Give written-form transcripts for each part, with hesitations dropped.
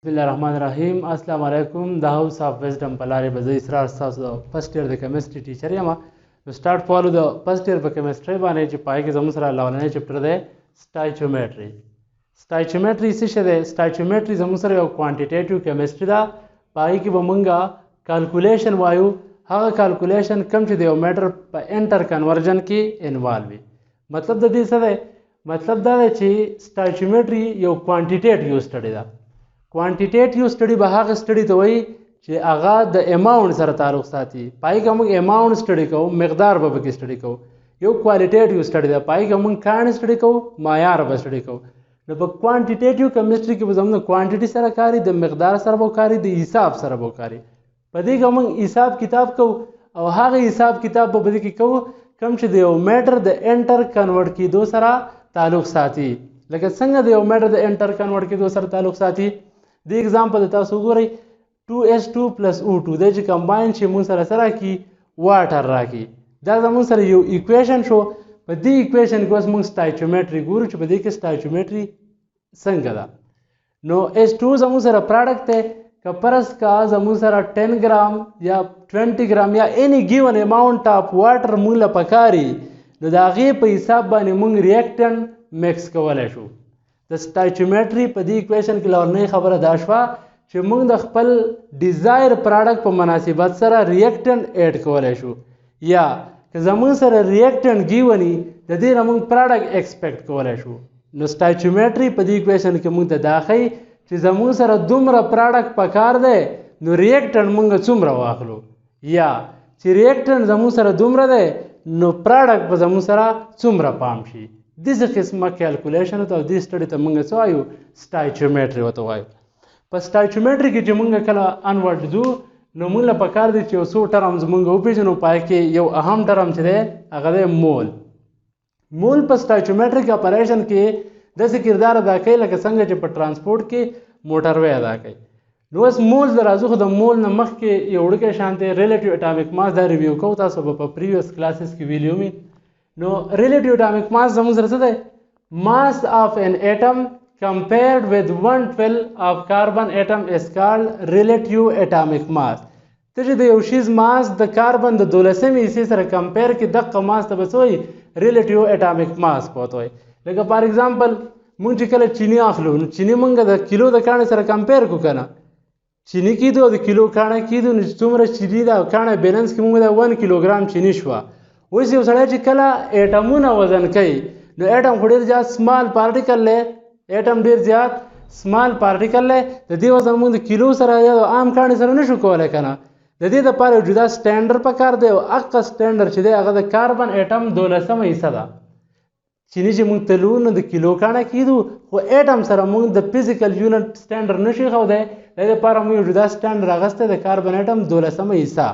بسم الله الرحمن الرحیم. السلام علیکم. د هاوس اف وزډم په لارې به زه اسرار ستاسو د فرست ایئر د کیمسټري ټیچر یم. نو سټارټ فالو د فرست ایئر په کیمسټري باندې چې پای کې زموږ سره لومړنی چپټر دی سټایچومیټري. سټایچومیټري څه شی دی؟ سټایچومیټري زموږ سره یو کوانټیټیټیو کیمسټري ده. پای کې به مونږه کالکولیشن وایو، هغه کالکولیشن کوم چې د یو میټر په انټر کنورژن کې انوالو وي. مطلب د دې څه دی؟ مطلب دا دی چې سټایچومیټري یو کوانټیټیټیو سټډي ده. کوانټیټیټیو سټډي به هغه سټډي ته وایي چې هغه د اماونټ سره تعلق ساتي. پای کې موږ اماونټ سټډي کوو، مقدار به پکې سټډي کوو. یو کوالټیټیو سټډي ده، پای کې موږ کاڼ سټډي کوو، معیار به سټډي کوو. نو په کوانټیټیټیو کیمسټري کې به زموږ کوانټیټي سره کاري، د مقدار سره به کاري، د حساب سره به کاري. په دې کې موږ حساب کتاب کوو او هغه حساب کتاب به دې کې کوو کوم چې د یو میټر د انټر کنورټ کېدو سره تعلق ساتي. لکه څنګه د یو میټر د انټر کنورټ کېدو سره تعلق ساتي. د ایگزامپل تاسو وګورئ 2s2 + O2 دی چې کمباین چې موږ سره سره کی واټر راکړي. دا زموږ سره یو ایکویشن شو. په دې ایکویشن کې اوس موږ سټایچومیټري ګورو چې په دې کې سټایچومیټري څنګه ده. نو S2 زموږ سره پراډکټ دی. که فرض کا زموږ سره 10 ګرام یا 20 ګرام یا any given amount of water موږ له پکاري، نو د هغې په حساب باندې موږ ریاکټنټ میکس کولی شو. د سټایچومیټري په دې ایکویشن کې لومړنۍ خبره دا شوه چې موږ د خپل ډیزایر پراډکټ په مناسبت سره ریاکټنټ ایډ کولی شو، یا که زموږ سره ریاکټنټ ګیون وي د دې نه موږ پراډکټ ایکسپیکټ کولی شو. نو سټایچومیټري په دې ایکویشن کې موږ ته دا ښیي چې زموږ سره دومره پراډکټ پکار دی نو ریاکټنټ موږ څومره واخلو، یا چې ریاکټنټ زموږ سره دومره دی نو پراډکټ به زموږ سره څومره پام شي. داسې قسمه کیلکولیشن ته او دې سټډي ته موږ څه وایو؟ سټایچومیټري ورته وایو. په سټایچومیټري کې چې موږ کله انورډ ځو نو موږ له پکار دی چې یو څو ټرمز موږ وپېژنو. پای کې یو اهم ټرم چې دی هغه دی مول. مول په سټایچومیټریک اپریشن کې داسې کردار ادا کوي لکه څنګه چې په ټرانسپورټ کې موټروی ادا کوي. نو اوس مول د راځو، خو د مول نه مخکې یو وړوکی شان دی ریلیټیو اټامیک ماس. دا ریویو کوو، تاسو به په پریویس کلاسز کې ویلي ومي. نو ریلیټیو اټامیک ماس زموږ سره څه دی؟ ماس آف ان ایټم compared with 1/12 of carbon atom is called relative atomic mass. ته چې د یو شیز ماس د کاربن د 12مې حصې سره کمپیر کې دغه ماس ته به څه وایي؟ ریلیټیو اټامیک ماس پوته وایي. لکه فار ایگزامپل موږ چې کله چینی اخلو نو چینی موږ د کیلو د کاڼې سره کمپیر کو که نه، چینی کېدو او د کیلو کاڼه کېدو نو څومره چینی ده کاڼه بیلنس کې موږ د 1 کیلوګرام چینی شوه. اوس یو سړی چې کله ایټمونه وزن کوي نو ایټم خو ډېر زیات سمال پارټیکل دی، ایټم ډېر زیات سمال پارټیکل دی. د دې وزن موږ د کیلو سره یا د عام کاڼې سره نشو کولی که نه. د دې دپاره یو جدا سټینډر پکار دی او هغه سټینډر چې دی هغه د کاربن ایټم 12مه حصه ده. چینی چې موږ تلو نو د کیلو کاڼه کېدو، خو ایټم سره موږ د فزیکل یونټ سټینډر نشي ښودی. د دې دپاره موږ یو جدا سټینډر اخیستی د کاربن ایټم 12مه حصه.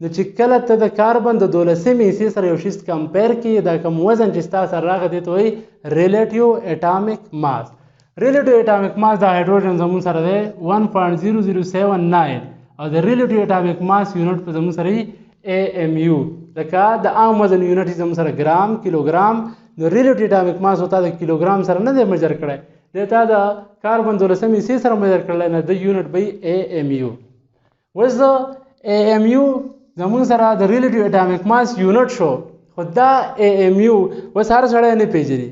نو چې کله ته د کاربن د 12مې حصې سره یو شیز کمپیر کړي، دا کوم وزن چې ستا سره راغی دې ته وایي ریلیټیو اټامیک ماس. ریلیټیو اټامیک ماس د هایډروجن زموږ سره دی 1.0079 او د ریلیټیو اټامیک ماس یونټ په زموږ سره AMU. لکه د عام وزن یونټ زموږ سره ګرام، کیلوګرام. نو ریلیټیو اټامیک ماس وتا د کیلوګرام سره نه دی میجر کړی، دی تا د کاربن 12مې حصې سره میجر کړلی، نه د یونټ به AMU. اوس د AMU زموږ سره د ریلیټیو اټامیک ماس یونټ شو، خو دا AMU اوس هر سړی نه پیژني.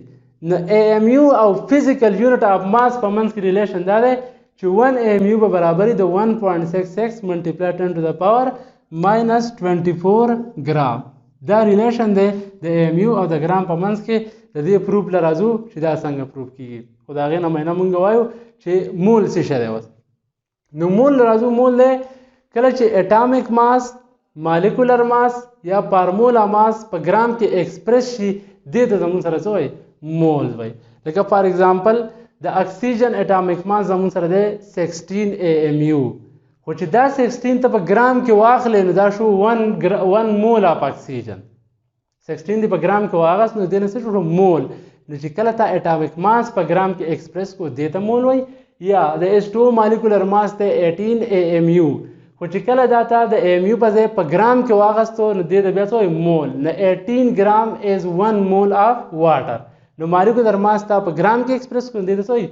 نو AMU او فزیکل یونټ اف ماس په منځ کې ریلیشن دا دی چې 1 AMU به برابري د 1.66 ملټیپلای 10⁻⁻24 ګرام. دا ریلیشن دی د AMU او د ګرام په منځ کې. د دې پروف له راځو چې دا څنګه پروف کېږي، خو د هغې نه معنه مونږ وایو چې مول څه شی دی. اوس نو مول له راځو، مول دی کله چې اټامیک ماس، مالیکولر ماس یا فارمولا ماس په ګرام کې ایکسپریس شي دې ته زموږ سره څه وایي؟ مول وایي. لکه فار ایگزامپل د اکسیجن اټامیک ماس زموږ سره دی 16 AMU، خو چې دا 16 ته په ګرام کې واخلې نو دا شو 1 مول اف اکسیجن. 16 دی په ګرام کې واغست نو دې نه څه شو؟ مول. نو چې کله تا اټامیک ماس په ګرام کې ایکسپریس کو دې ته مول وایي. یا د H2 مالیکولر ماس دی 18 AMU، خو چې کله دا تا د AMU په ځای په ګرام کې واغستو نو دې ته بیا څه وایي؟ مول. نو 18 ګرام از 1 مول اف واټر. نو مالیکولر ماس تا په ګرام کې ایکسپریس کړو دې ته څه وایي؟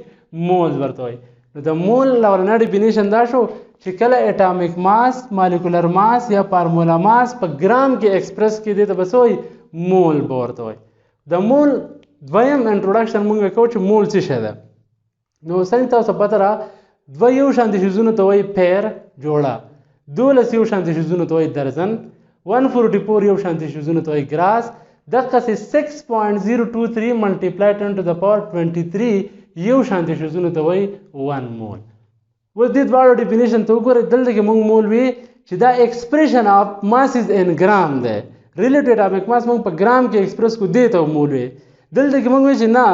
مول ورته وایي. نو د مول لورنه ډیفینیشن دا شو چې کله اټامیک ماس مالیکولر ماس یا فارمولا ماس په ګرام کې ایکسپریس کېدی ته بس وایي مول به ورته وایي. د مول دویم انټروډکشن مونږ کوو چې مول څه شی ده. نو څنګه تاسو پته را دوه یو شانتي څیزونو ته وایي پیر جوړه، 12 یو شانتي څیزونو ته وایي درزن، 144 یو شانتي څیزونو ته وایي ګراس، دقسې 6.023 ملټیپلای 10 to the power 23 یو شانتي څیزونو ته وایي 1 مول. اوس دې دواړو ډیفینیشن ته وګورئ. دلته کې موږ مول وی چې دا ایکسپریشن آف ماسز ان ګرام دی. ریلیټیو اټامیک ماس موږ په ګرام کې ایکسپریس کو دې ته مول وی. دلته کې موږ وی چې نه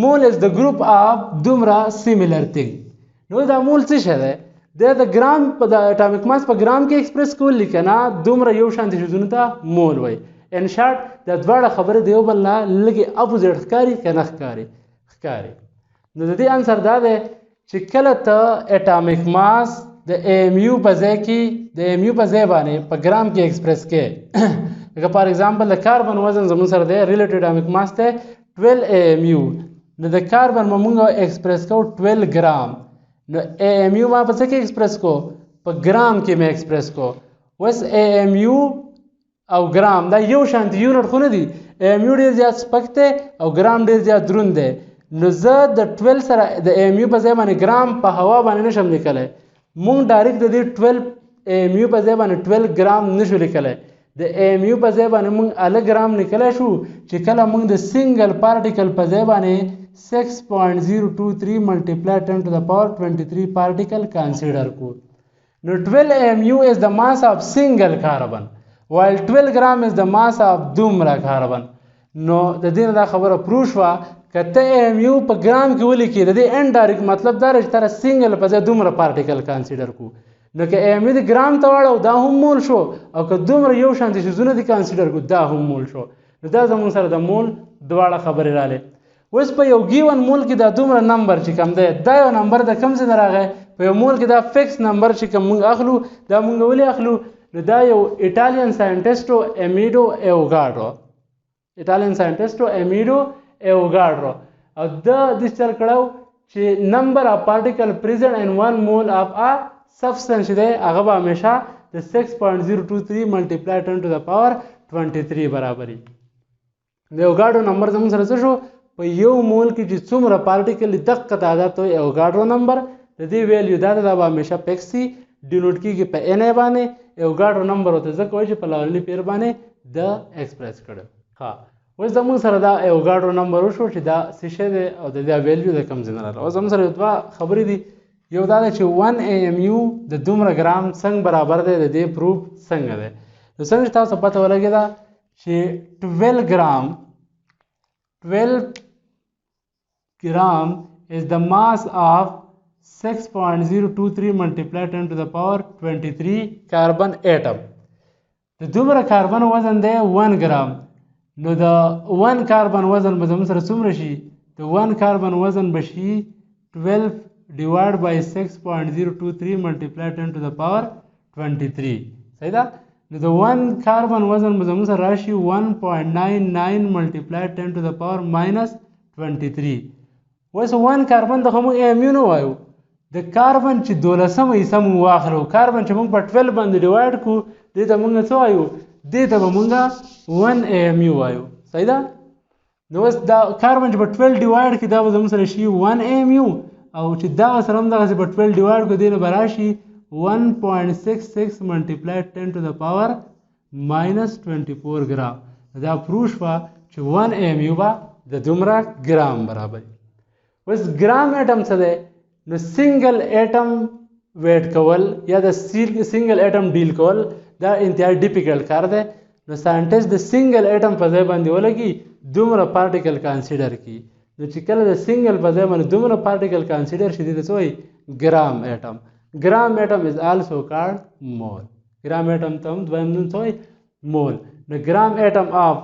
مول از د ګروپ آف دومره سیمیلر تھنګ. نو دا مول څه شی دی؟ د ګرام په د اټامیک ماس په ګرام کې ایکسپریس کول لیکنه دومره یو شانتي څیزونو ته مول وایي. ان شارټ دا دواړه خبرې د یو بل نه لږې اپوزیټ ښکاري که نه ښکاري. نو د دې انسر دا دی چې کله ته اټامیک ماس د ایم یو په ځای کې د ایم یو په ځای باندې په ګرام کې ایکسپریس کې لکه فار ایگزامپل د کاربن وزن زموږ سره دی ریلیټیو اټامیک ماس دی 12 ایم یو. نو د کاربن به موږ ایکسپریس کوو 12 ګرام. نو ایم یو ما په څه کې ایکسپریس کو؟ په ګرام کې مې ایکسپریس کو. اوس ایم یو او ګرام دا یو شانتي یونټ خو نه دي. ایم یو ډېر زیات سپک دی او ګرام ډېر زیات دروند دی. نو زه د 12 سره د ایم یو په ځای باندې ګرام په هوا باندې نشم لیکلی. مونږ ډایرکټ د دې 12 ایم یو په ځای باندې 12 ګرام نشو لیکلی. د ایم یو په ځای باندې مونږ اله ګرام لیکلی شو چې کله مونږ د سنګل پارټیکل په ځای باندې 6.023 ملټیپلای 10 to the power 23 particle consider کو. نو 12 mu is the mass of single carbon while 12 gram is the mass of دومره carbon. نو د دې نه دا خبره پروف شوه که ته mu په ګرام کې ولیکې د دې انډایرکټ مطلب دا دی چې تره سنګل په ځای دومره پارټیکل کنسیډر کو. نو که mu د ګرام ته واړو دا هم مول شو او که دومره یو شانتي څیزونه دي کنسیډر کو دا هم مول شو. نو دا زموږ سره د مول دواړه خبرې راغلې. اوس په یو ګیون مول کې دا دومره نمبر چې کوم دی دا یو نمبر د کوم ځای نه راغی؟ په یو مول کې دا فکس نمبر چې کوم موږ اخلو دا موږ ولې اخلو؟ نو دا یو ایټالین ساینټسټو امیډو ایوګاډرو او دا داسې چل کړی چې نمبر اف پارټیکل پریزنټ ان 1 مول اف ا سبسټنس چې دی هغه به همیشه د 6.023 ملټیپلای 10 to the power 23 برابر وي. د ایوګاډرو نمبر زموږ سره څه شو؟ په یو مول کې چې څومره پارټیکل دقه تعداد ته ایوګاډرو نمبر د دې ویلیو دا به همیشه پیکسي ډینوټ کېږي په ان ای باندې. ایوګاډرو نمبر ورته ځکه وایي چې په لاولني پیر باندې د ایکسپریس کړی. ښه اوس زموږ سره دا ایوګاډرو نمبر وشو چې دا څه شی دی او د دې ویلیو د کوم ځای نه راغلی. اوس زموږ سره دوه خبرې دي. یو دا دی چې 1 AMU د دومره ګرام څنګه برابر دی د دې پروف څنګه دی. نو څنګه چې تاسو پته ولګېده چې 12 gram is the mass of 6.023 multiplied 10 to the power 23 carbon atom. د دومره کاربن وزن دی 1 ګرام. نو د 1 کاربن وزن به زموږ سره څومره شي؟ د 1 کاربن وزن به شي 12 divided by 6.023 multiplied 10 to the power 23. صحیح ده؟ نو د 1 کاربن وزن به زموږ سره راشي 1.99 multiplied 10 to the power minus 23. اوس 1 کاربن دغه موږ ایمیو نه وایو. د کاربن چې 12مه حصه موږ واخلو کاربن چې موږ په 12 باندې ډیوایډ کړو دې ته موږ څه وایو؟ دې ته به موږ 1 AMU وایو. صحیح ده؟ نو اوس دا کاربن چې په 12 ډیوایډ کړي دا به زموږ سره شي 1 AMU او چې دا سره هم دغسې په 12 ډیوایډ کړو دې نه به راشي 1.66 multiplied 10 to the power minus 24 ګرام. دا پروف شوه چې 1 AMU به د دومره ګرام برابر. اوس ګرام اټم څه دی؟ نو سنګل اټم ویټ کول یا د سنګل اټم ډیل کول دا انتهایی ډیفیکلټ کار دی. نو ساینټسټ د سنګل اټم په ځای باندې ولګي دومره پارټیکل کنسیډر کړي. نو چې کله د سنګل په ځای باندې دومره پارټیکل کنسیډر شي دې ته څه وایي؟ ګرام اټم. ګرام اټم از آلسو کالډ مول. ګرام اټم ته هم دویم نوم څه وایي؟ مول. نو ګرام اټم آف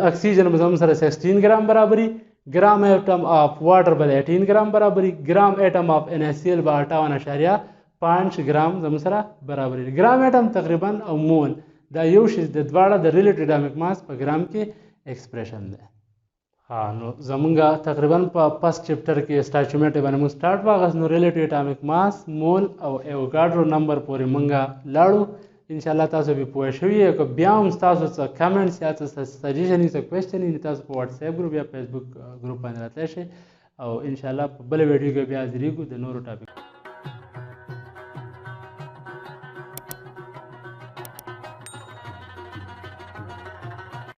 اکسیجن به زموږ سره 16 ګرام برابري. ګرام اټم آف واټر به 18 ګرام برابري. ګرام اټم آف NaCl به 58.5 ګرام زموږ سره برابري. ګرام اټم تقریبا او مول دا یو شی د دواړه د ریلیټیو اټامیک ماس په ګرام کې ایکسپریشن دی. ها نو زمونږ تقریبا په فرست چپټر کې سټاچومیټري باندې موږ سٹارټ واغست، نو ریلیټیو اټامیک ماس، مول او ایوګاډرو نمبر پورې موږ لاړو. انشاءالله تاسو به پوه شوي یئ. که بیا هم ستاسو څه کمنټس یا څه سجیشن وي، څه کوېسچن وي، تاسو په واتساپ ګروپ یا فیسبوک ګروپ باندې راتلی شئ او انشاءالله په بله ویډیو کې بیا حاضرېږو د نورو ټاپک